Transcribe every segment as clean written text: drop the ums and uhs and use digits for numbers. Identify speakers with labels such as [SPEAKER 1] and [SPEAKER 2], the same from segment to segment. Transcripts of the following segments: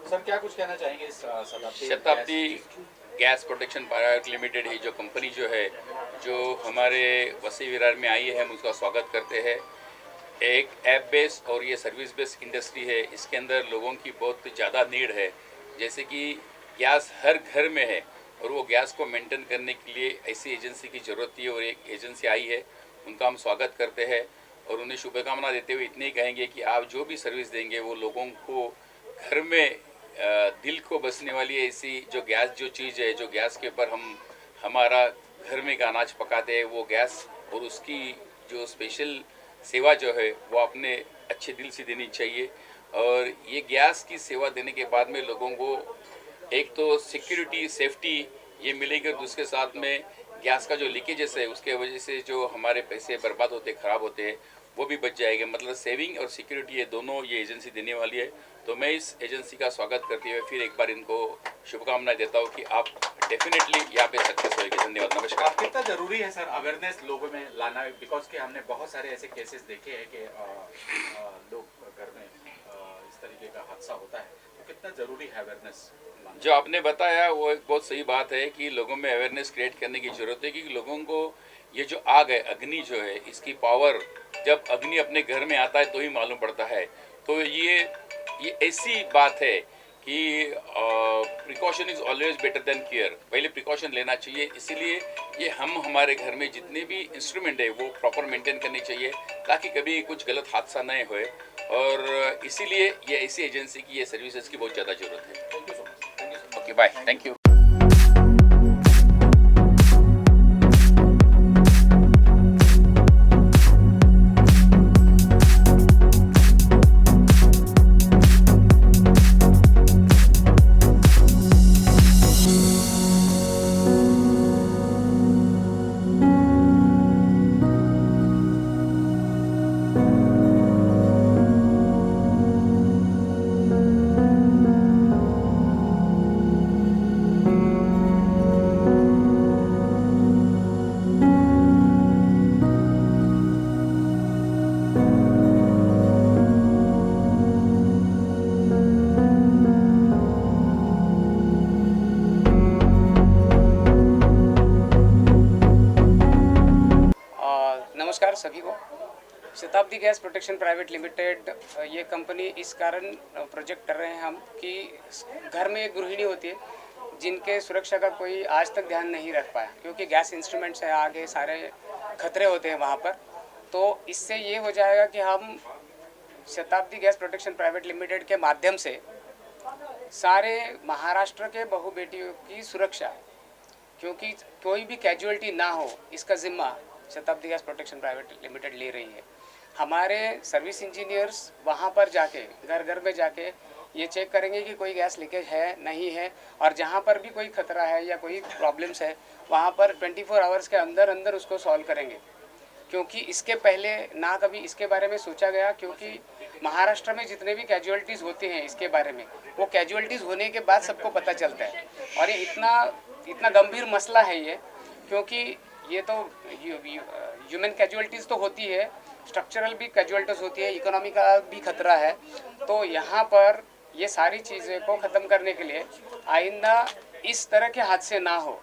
[SPEAKER 1] Sir क्या कुछ कहना चाहेंगे इस
[SPEAKER 2] शताब्दी गैस प्रोटेक्शन प्राइवेट लिमिटेड ही जो कंपनी जो है, जो हमारे वसी विरार में आई है, हम उसका स्वागत करते हैं। एक ऐप बेस और ये सर्विस बेस्ड इंडस्ट्री है। इसके अंदर लोगों की बहुत ज़्यादा नीड है। जैसे कि गैस हर घर में है और वो गैस को मेंटेन करने के लिए ऐसी एजेंसी की ज़रूरत थी और एक एजेंसी आई है। उनका हम स्वागत करते हैं और उन्हें शुभकामना देते हुए इतने ही कहेंगे कि आप जो भी सर्विस देंगे वो लोगों को घर में दिल को बसने वाली ऐसी जो गैस जो चीज़ है, जो गैस के ऊपर हम हमारा घर में का अनाज पकाते हैं, वो गैस और उसकी जो स्पेशल सेवा जो है वो आपने अच्छे दिल से देनी चाहिए। और ये गैस की सेवा देने के बाद में लोगों को एक तो सिक्योरिटी सेफ्टी ये मिलेगी और दूसरे साथ में गैस का जो लीकेजेस है उसके वजह से जो हमारे पैसे बर्बाद होते खराब होते हैं वो भी बच जाएंगे। मतलब सेविंग और सिक्योरिटी ये दोनों ये एजेंसी देने वाली है। तो मैं इस एजेंसी का स्वागत करते हुए फिर एक बार इनको शुभकामनाएं देता हूँ कि आप डेफिनेटली यहाँ पे सक्सेस होगी। धन्यवाद, नमस्कार।
[SPEAKER 1] कितना जरूरी है सर अवेयरनेस लोगों में लाना, बिकॉज कि हमने बहुत सारे ऐसे केसेस देखे हैं कि लोग घर में इस तरीके का हादसा होता है, तो कितना जरूरी है अवेयरनेस लाना?
[SPEAKER 2] जो आपने बताया वो एक बहुत सही बात है कि लोगों में अवेयरनेस क्रिएट करने की ज़रूरत है कि लोगों को ये जो आग है, अग्नि जो है, इसकी पावर जब अग्नि अपने घर में आता है तो ही मालूम पड़ता है। तो ये ऐसी बात है कि precaution is always better than care. पहले प्रिकॉशन लेना चाहिए। इसीलिए ये हम हमारे घर में जितने भी इंस्ट्रूमेंट है वो प्रॉपर मेंटेन करनी चाहिए ताकि कभी कुछ गलत हादसा नहीं होए। और इसीलिए ये ऐसी एजेंसी की ये सर्विसेज की बहुत ज़्यादा ज़रूरत है।
[SPEAKER 1] Thank you so much.
[SPEAKER 2] Okay, bye, thank you.
[SPEAKER 3] नमस्कार सभी को। Shatabdi gas protection private limited ये कंपनी इस कारण प्रोजेक्ट कर रहे हैं हम कि घर में एक गृहिणी होती है जिनके सुरक्षा का कोई आज तक ध्यान नहीं रख पाया, क्योंकि गैस इंस्ट्रूमेंट्स है, आगे सारे खतरे होते हैं वहाँ पर। तो इससे ये हो जाएगा कि हम शताब्दी गैस प्रोटेक्शन प्राइवेट लिमिटेड के माध्यम से सारे महाराष्ट्र के बहू बेटियों की सुरक्षा, क्योंकि कोई भी कैजुअलिटी ना हो, इसका जिम्मा शताब्दी गैस प्रोटेक्शन प्राइवेट लिमिटेड ले रही है। हमारे सर्विस इंजीनियर्स वहाँ पर जाके घर घर में जाके ये चेक करेंगे कि कोई गैस लीकेज है नहीं है, और जहाँ पर भी कोई खतरा है या कोई प्रॉब्लम्स है वहाँ पर 24 आवर्स के अंदर अंदर उसको सॉल्व करेंगे। क्योंकि इसके पहले ना कभी इसके बारे में सोचा गया, क्योंकि महाराष्ट्र में जितने भी कैजुअलिटीज़ होते हैं इसके बारे में वो कैजुअलिटीज़ होने के बाद सबको पता चलता है। और ये इतना गंभीर मसला है ये, क्योंकि ये तो ह्यूमन कैजुअलिटीज़ तो होती है, स्ट्रक्चरल भी कैजुअलिटीज़ होती है, इकोनॉमी का भी खतरा है। तो यहाँ पर ये सारी चीज़ें को ख़त्म करने के लिए आइंदा इस तरह के हादसे ना हो,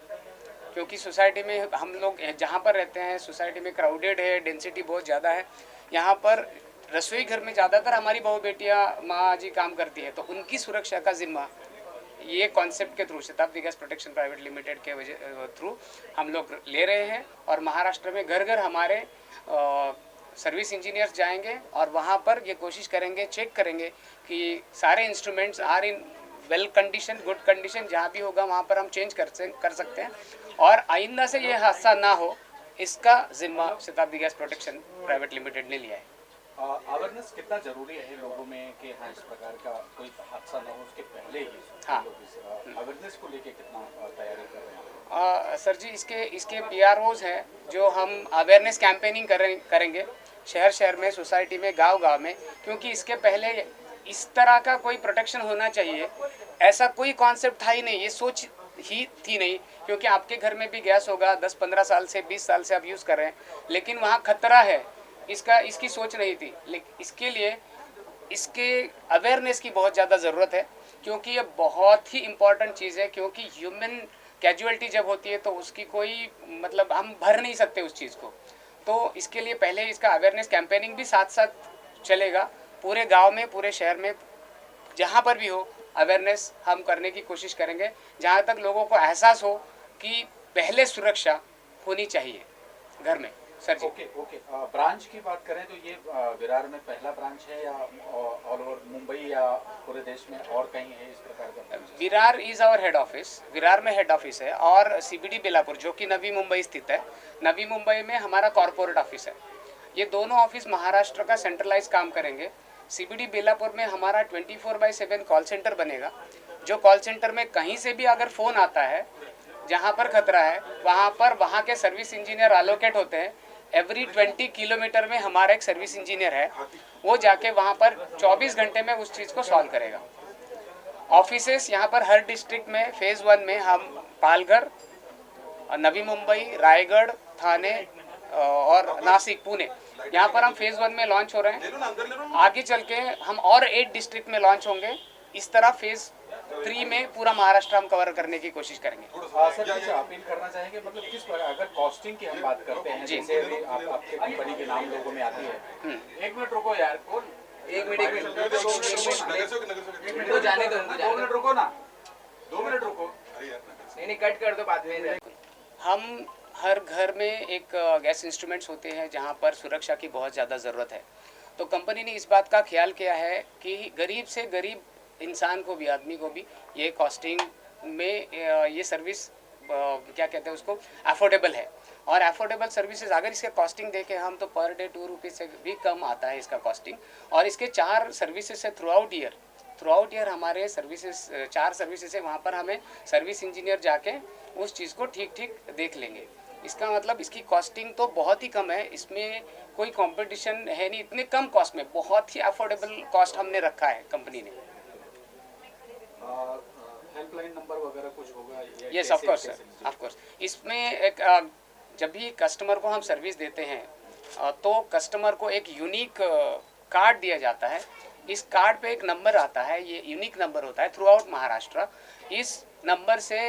[SPEAKER 3] क्योंकि सोसाइटी में हम लोग जहाँ पर रहते हैं सोसाइटी में क्राउडेड है, डेंसिटी बहुत ज़्यादा है। यहाँ पर रसोई घर में ज़्यादातर हमारी बहू बेटियाँ माँ जी काम करती है, तो उनकी सुरक्षा का जिम्मा ये कॉन्सेप्ट के थ्रू शताब्दी गैस प्रोटेक्शन प्राइवेट लिमिटेड के थ्रू हम लोग ले रहे हैं। और महाराष्ट्र में घर घर हमारे सर्विस इंजीनियर्स जाएंगे और वहाँ पर ये कोशिश करेंगे, चेक करेंगे कि सारे instruments are in well condition, good condition. जहाँ भी होगा वहाँ पर हम चेंज कर सकते हैं और आइंदा से ये हादसा ना हो, इसका जिम्मा शताब्दी गैस प्रोटेक्शन प्राइवेट लिमिटेड ने लिया है।
[SPEAKER 1] अवेयरनेस कितना जरूरी है लोगों में कि हाँ इस प्रकार का कोई हादसा ना हो उसके पहले ही
[SPEAKER 3] हाँ,
[SPEAKER 1] अवेयरनेस को लेके कितना तैयारी कर रहे हैं?
[SPEAKER 3] सर जी, इसके PROs हैं जो हम अवेयरनेस कैंपेनिंग करेंगे शहर शहर में, सोसाइटी में, गांव गांव में, क्योंकि इसके पहले इस तरह का कोई प्रोटेक्शन होना चाहिए ऐसा कोई कॉन्सेप्ट था ही नहीं, ये सोच ही थी नहीं। क्योंकि आपके घर में भी गैस होगा, 10-15 साल से 20 साल से आप यूज़ कर रहे हैं, लेकिन वहाँ खतरा है इसकी सोच नहीं थी। लेकिन इसके लिए इसके अवेयरनेस की बहुत ज़्यादा ज़रूरत है। क्योंकि ये बहुत ही इम्पॉर्टेंट चीज़ है, क्योंकि ह्यूमन कैजुअलिटी जब होती है तो उसकी कोई मतलब हम भर नहीं सकते उस चीज़ को। तो इसके लिए पहले इसका अवेयरनेस कैंपेनिंग भी साथ साथ चलेगा, पूरे गांव में, पूरे शहर में, जहाँ पर भी हो अवेयरनेस हम करने की कोशिश करेंगे, जहाँ तक लोगों को एहसास हो कि पहले सुरक्षा होनी चाहिए घर में। सर जी।
[SPEAKER 1] ओके ओके, ब्रांच की बात करें तो ये विरार में पहला ब्रांच है या ऑल ओवर मुंबई या पूरे देश में और कहीं है इस प्रकार का?
[SPEAKER 3] Virar is our head office, Virar में हेड ऑफिस है, और सीबीडी बेलापुर जो कि नवी मुंबई स्थित है, नवी मुंबई में हमारा कॉरपोरेट ऑफिस है। ये दोनों ऑफिस महाराष्ट्र का सेंट्रलाइज काम करेंगे। सीबीडी बेलापुर में हमारा 24/7 कॉल सेंटर बनेगा, जो कॉल सेंटर में कहीं से भी अगर फ़ोन आता है, जहाँ पर खतरा है वहाँ पर वहाँ के सर्विस इंजीनियर एलोकेट होते हैं। एवरी 20 किलोमीटर में हमारा एक सर्विस इंजीनियर है, वो जाके वहाँ पर 24 घंटे में उस चीज़ को सॉल्व करेगा। ऑफिसेस यहाँ पर हर डिस्ट्रिक्ट में फेज़ 1 में हम पालघर, नवी मुंबई, रायगढ़, थाने और नासिक, पुणे, यहाँ पर हम फेज़ 1 में लॉन्च हो रहे हैं। आगे चल के हम और 8 डिस्ट्रिक्ट में लॉन्च होंगे। इस तरह फेज़ 3 में पूरा महाराष्ट्र हम कवर करने की कोशिश करेंगे।
[SPEAKER 1] सर कुछ अपील करना चाहेंगे, मतलब किस प्रकार अगर कॉस्टिंग की हम बात करते हैं, जैसे अभी आपके कंपनी के नाम लोगों में आती है। एक मिनट रुको यार, कौन? एक मिनट तो जाने दो, 2 मिनट रुको ना, 2 मिनट रुको। नहीं कट कर दो बाद में।
[SPEAKER 3] हम हर घर में एक गैस इंस्ट्रूमेंट्स होते हैं जहाँ पर सुरक्षा की बहुत ज़्यादा ज़रूरत है। तो कंपनी ने इस बात का ख्याल किया है कि गरीब से गरीब इंसान को भी, आदमी को भी ये कॉस्टिंग में ये सर्विस क्या कहते हैं उसको, अफोर्डेबल है। और अफोर्डेबल सर्विसेज अगर इसके कॉस्टिंग देखें हम तो पर डे 2 रुपीज़ से भी कम आता है इसका कॉस्टिंग। और इसके 4 सर्विसेज है थ्रू आउट ईयर हमारे सर्विसेज 4 सर्विसेज है, वहाँ पर हमें सर्विस इंजीनियर जाके उस चीज़ को ठीक देख लेंगे। इसका मतलब इसकी कॉस्टिंग तो बहुत ही कम है, इसमें कोई कंपटीशन है नहीं, इतने कम कॉस्ट में बहुत ही अफोर्डेबल कॉस्ट हमने रखा है कंपनी ने।
[SPEAKER 1] हेल्पलाइन नंबर वगैरह कुछ होगा?
[SPEAKER 3] Yes of course sir, of course. इसमें एक जब भी कस्टमर को हम सर्विस देते हैं तो कस्टमर को एक यूनिक कार्ड दिया जाता है। इस कार्ड पे एक नंबर आता है, ये यूनिक नंबर होता है थ्रू आउट महाराष्ट्र। इस नंबर से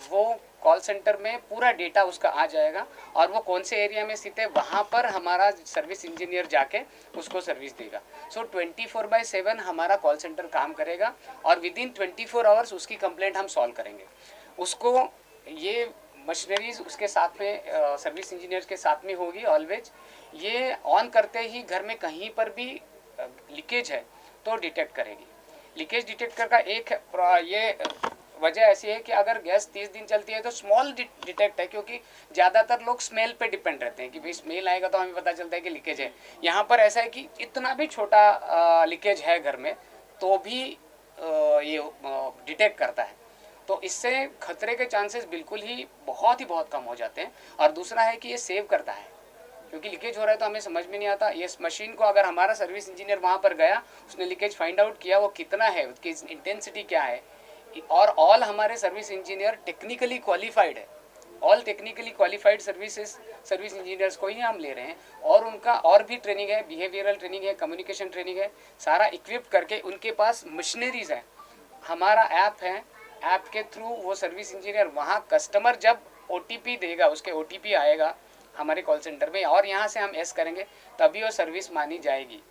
[SPEAKER 3] वो कॉल सेंटर में पूरा डेटा उसका आ जाएगा और वो कौन से एरिया में स्थित है वहाँ पर हमारा सर्विस इंजीनियर जाके उसको सर्विस देगा। सो 24/7 हमारा कॉल सेंटर काम करेगा और विद इन 24 आवर्स उसकी कंप्लेंट हम सॉल्व करेंगे। उसको ये मशीनरीज उसके साथ में सर्विस इंजीनियर के साथ में होगी ऑलवेज। ये ऑन करते ही घर में कहीं पर भी लीकेज है तो डिटेक्ट करेगी। लीकेज डिटेक्ट करना एक ये वजह ऐसी है कि अगर गैस 30 दिन चलती है तो स्मॉल डिटेक्ट है, क्योंकि ज़्यादातर लोग स्मेल पे डिपेंड रहते हैं कि भाई स्मेल आएगा तो हमें पता चलता है कि लीकेज है। यहाँ पर ऐसा है कि इतना भी छोटा लीकेज है घर में तो भी ये डिटेक्ट करता है। तो इससे खतरे के चांसेस बिल्कुल ही बहुत कम हो जाते हैं। और दूसरा है कि ये सेव करता है, क्योंकि लीकेज हो रहा है तो हमें समझ में नहीं आता। ये मशीन को अगर हमारा सर्विस इंजीनियर वहाँ पर गया, उसने लीकेज फाइंड आउट किया वो कितना है, उसकी इंटेंसिटी क्या है, और ऑल हमारे सर्विस इंजीनियर टेक्निकली क्वालिफाइड है। All technically qualified service engineers को ही हम ले रहे हैं और उनका और भी ट्रेनिंग है, बिहेवियरल ट्रेनिंग है, कम्युनिकेशन ट्रेनिंग है, सारा इक्विप करके उनके पास मशीनरीज है। हमारा ऐप है, ऐप के थ्रू वो सर्विस इंजीनियर वहाँ कस्टमर जब OTP देगा, उसके OTP आएगा हमारे कॉल सेंटर में और यहाँ से हम करेंगे तभी वो सर्विस मानी जाएगी।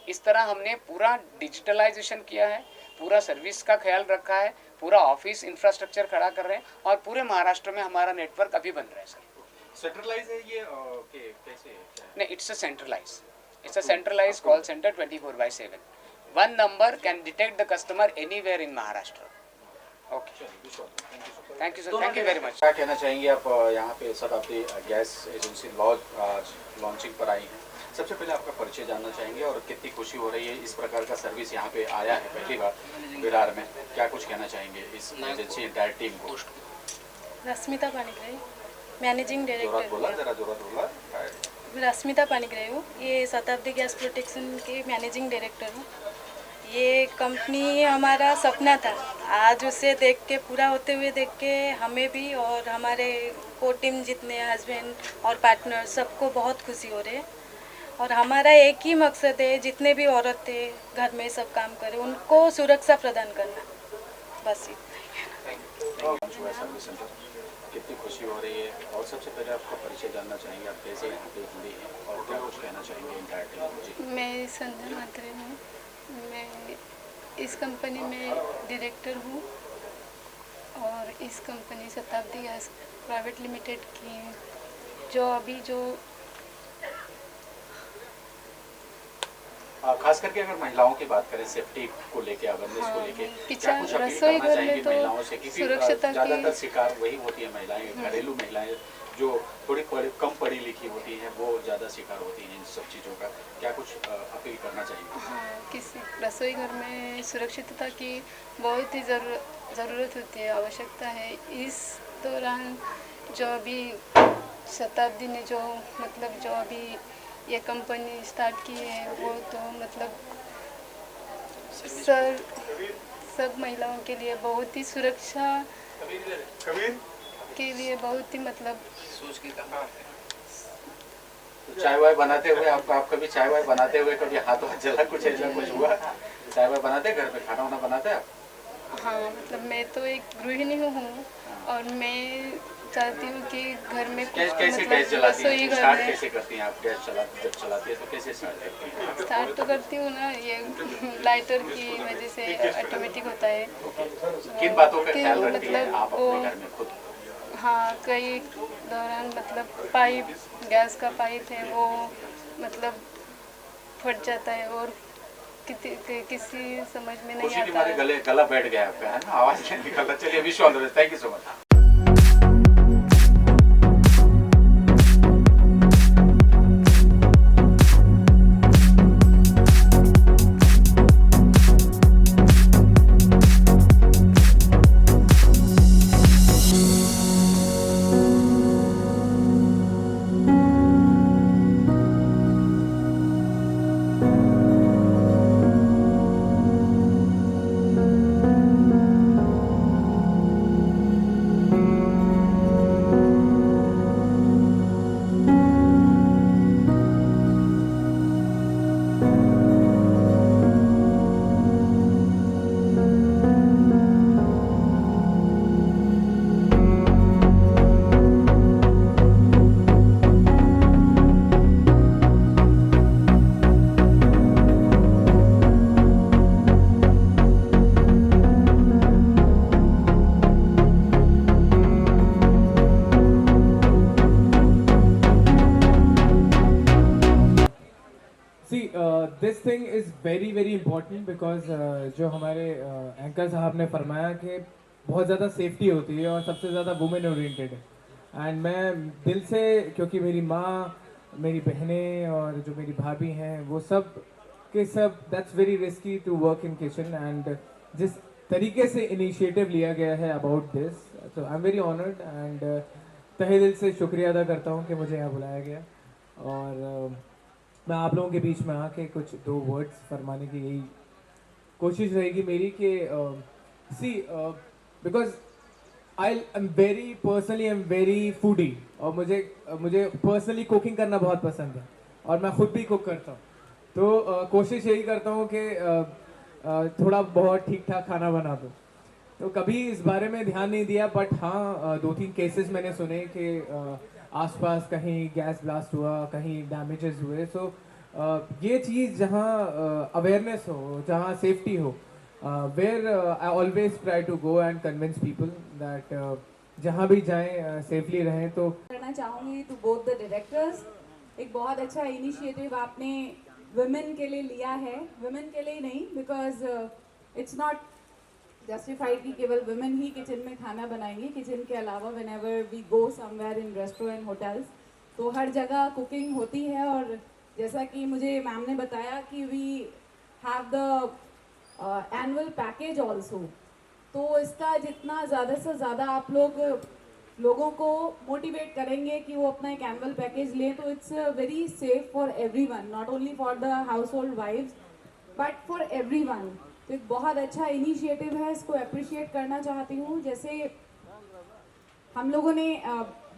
[SPEAKER 3] इस तरह हमने पूरा डिजिटलाइजेशन किया है, पूरा सर्विस का ख्याल रखा है, पूरा ऑफिस इंफ्रास्ट्रक्चर खड़ा कर रहे हैं और पूरे महाराष्ट्र में हमारा नेटवर्क अभी बन रहा है सर।
[SPEAKER 1] सेंट्रलाइज है ये कैसे?
[SPEAKER 3] नहीं, it's a centralise call centre 24/7। One number can detect the customer anywhere in Maharashtra. Okay, thank you sir, thank you very much.
[SPEAKER 1] क्या कहना चाहेंगे आप यहाँ पे शताब्दी गैस एजेंसी लॉन्चिंग पर आई हैं? सबसे पहले आपका परिचय जानना चाहेंगे और कितनी खुशी हो रही है इस प्रकार का सर्विस यहाँ पे आया है पहली बार विरार में, क्या कुछ कहना चाहेंगे इस एजेंसी एंटायर टीम को?
[SPEAKER 4] Rashmita Panigrahi, managing director.
[SPEAKER 1] बोला जरा जोरात बोला।
[SPEAKER 4] रश्मिता पाणिग्राही हूँ, ये शताब्दी गैस प्रोटेक्शन के मैनेजिंग डायरेक्टर हूँ। ये कंपनी हमारा सपना था, आज उसे देख के पूरा होते हुए देख के हमें भी और हमारे को टीम जितने हस्बैंड और पार्टनर सबको बहुत खुशी हो रही है। और हमारा एक ही मकसद है, जितने भी औरतें घर में सब काम करें उनको सुरक्षा प्रदान करना। बस इतना।
[SPEAKER 1] सर्विस सेंटर कितनी खुशी हो रही है, और सबसे पहले आपका परिचय जानना चाहेंगे, आप कैसे यहाँ पे जुड़ी हैं और क्या कुछ कहना चाहेंगे इंटायर टीम जी।
[SPEAKER 4] मैं संध्या मात्रे हूँ, मैं इस कंपनी में डायरेक्टर हूँ और इस कंपनी शताब्दी गैस प्राइवेट लिमिटेड की जो अभी जो
[SPEAKER 1] खास करके अगर महिलाओं की बात करें, सेफ्टी को लेके, अवेयरनेस को लेके क्या कुछ अपील
[SPEAKER 4] रसोई
[SPEAKER 1] करना
[SPEAKER 4] घर में
[SPEAKER 1] चाहेंगे
[SPEAKER 4] तो
[SPEAKER 1] महिलाओं से, क्योंकि
[SPEAKER 4] सुरक्षिता
[SPEAKER 1] ज़्यादातर
[SPEAKER 4] की
[SPEAKER 1] शिकार वही होती है महिलाएं, घरेलू महिलाएं जो थोड़ी कम पढ़ी लिखी होती हैं, वो ज़्यादा शिकार होती हैं इन सब चीज़ों का। क्या कुछ अपील करना चाहिए?
[SPEAKER 4] हाँ, किसी रसोई घर में सुरक्षितता की बहुत ही ज़रूरत होती है, आवश्यकता है। इस दौरान जो अभी शताब्दी ने जो मतलब जो अभी ये कंपनी स्टार्ट की है, वो तो मतलब सब महिलाओं के लिए बहुत ही सुरक्षा के लिए बहुत ही मतलब
[SPEAKER 1] तो चाय वाय बनाते हुए आप कभी चाय वाय बनाते हुए कभी हाथ जला, कुछ ऐसा कुछ हुआ? चाय वाय बनाते घर पे, खाना वाना बनाते आप?
[SPEAKER 4] हाँ, मतलब मैं तो एक गृहिणी हूँ और मैं चाहती हूँ कि घर में कुछ
[SPEAKER 1] कैसे
[SPEAKER 4] मतलब
[SPEAKER 1] गैस जलाती
[SPEAKER 4] रसोई
[SPEAKER 1] हैं,
[SPEAKER 4] घर
[SPEAKER 1] स्टार्ट
[SPEAKER 4] में
[SPEAKER 1] कैसे करती हैं आप? गैस जब चलाती है तो कैसे स्टार्ट करती हैं?
[SPEAKER 4] स्टार्ट तो करती हूँ ना, ये लाइटर की वजह से ऑटोमेटिक होता है।
[SPEAKER 1] किन बातों का
[SPEAKER 4] कि
[SPEAKER 1] ख्याल
[SPEAKER 4] वो
[SPEAKER 1] रखती हैं
[SPEAKER 4] मतलब
[SPEAKER 1] आप
[SPEAKER 4] वो
[SPEAKER 1] अपने घर में खुद?
[SPEAKER 4] हाँ, कई दौरान मतलब पाइप, गैस का पाइप है वो मतलब फट जाता है और किसी समझ में नहीं
[SPEAKER 1] खुशी के
[SPEAKER 4] आता
[SPEAKER 1] मारे
[SPEAKER 4] है।
[SPEAKER 1] गला बैठ गया आपका, है ना, आवाज नहीं निकल रहा। चलिए, wish all the best, thank you so much.
[SPEAKER 5] This thing is very very important because जो हमारे एंकर साहब ने फरमाया कि बहुत ज़्यादा सेफ्टी होती है और सबसे ज़्यादा वुमेन ओरिएंटेड है। एंड मैं दिल से, क्योंकि मेरी माँ, मेरी बहनें और जो मेरी भाभी हैं वो सब के सब, that's very risky to work in kitchen. And जिस तरीके से इनिशिएटिव लिया गया है अबाउट दिस, तो आई एम वेरी ऑनर्ड एंड तहे दिल से शुक्रिया अदा करता हूँ कि मुझे यहाँ बुलाया गया। और मैं आप लोगों के बीच में आके कुछ दो वर्ड्स फरमाने की यही कोशिश रहेगी मेरी कि see because I am very personally, I am very foodie और मुझे पर्सनली कुकिंग करना बहुत पसंद है और मैं खुद भी कुक करता हूँ। तो कोशिश यही करता हूँ कि थोड़ा बहुत ठीक ठाक खाना बना दूँ। तो कभी इस बारे में ध्यान नहीं दिया, बट हाँ 2-3 केसेस मैंने सुने कि आसपास कहीं गैस ब्लास्ट हुआ, कहीं डैमेजेस हुए। सो ये चीज़ जहाँ अवेयरनेस हो, जहाँ सेफ्टी हो, where I always try to go and convince people that जहाँ भी जाएं सेफली रहें। तो
[SPEAKER 6] करना चाहूँगी टू बोथ द डायरेक्टर्स, एक बहुत अच्छा इनिशिएटिव आपने वुमेन के लिए लिया है। वुमेन के लिए नहीं, बिकॉज इट्स नॉट जस्टिफाइड कि केवल वुमेन ही किचन में खाना बनाएंगे। किचन के अलावा whenever we go somewhere in restaurant, hotels, तो हर जगह कुकिंग होती है। और जैसा कि मुझे मैम ने बताया कि we have the annual package also, तो इसका जितना ज़्यादा से ज़्यादा आप लोगों को मोटिवेट करेंगे कि वो अपना एक एनुअल पैकेज लें, तो it's very safe for everyone, not only for the household wives but for everyone. तो एक बहुत अच्छा इनिशिएटिव है, इसको अप्रिशिएट करना चाहती हूँ। जैसे हम लोगों ने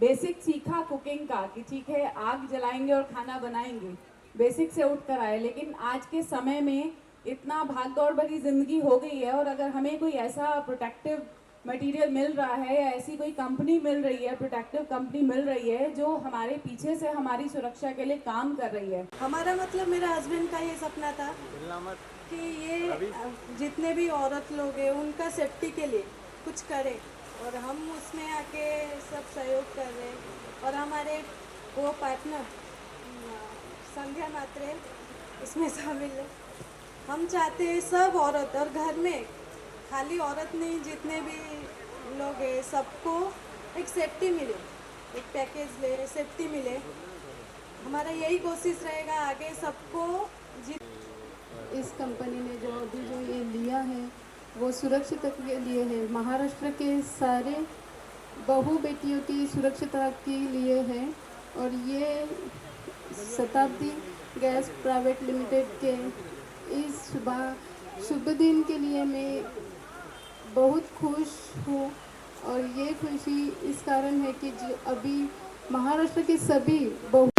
[SPEAKER 6] बेसिक सीखा कुकिंग का कि ठीक है आग जलाएंगे और खाना बनाएंगे, बेसिक से उठ कर आए, लेकिन आज के समय में इतना भाग दौड़ भरी ज़िंदगी हो गई है, और अगर हमें कोई ऐसा प्रोटेक्टिव मटेरियल मिल रहा है या ऐसी कोई कंपनी मिल रही है, प्रोटेक्टिव कंपनी मिल रही है जो हमारे पीछे से हमारी सुरक्षा के लिए काम कर रही है।
[SPEAKER 4] हमारा मतलब मेरा हस्बैंड का ये सपना था कि ये जितने भी औरत लोग हैं उनका सेफ्टी के लिए कुछ करे, और हम उसमें आके सब सहयोग कर रहे हैं। और हमारे वो पार्टनर संध्या मात्रे इसमें शामिल है। हम चाहते हैं सब औरत, और घर में खाली औरत नहीं, जितने भी लोग हैं सबको एक सेफ्टी मिले, एक पैकेज ले, सेफ्टी मिले। हमारा यही कोशिश रहेगा आगे सबको
[SPEAKER 7] इस कंपनी ने जो अभी जो ये लिया है वो सुरक्षित के लिए है, महाराष्ट्र के सारे बहू बेटियों की सुरक्षिता के लिए है। और ये शताब्दी गैस प्राइवेट लिमिटेड के इस शुभ दिन के लिए मैं बहुत खुश हूँ। और ये खुशी इस कारण है कि जो अभी महाराष्ट्र के सभी बहू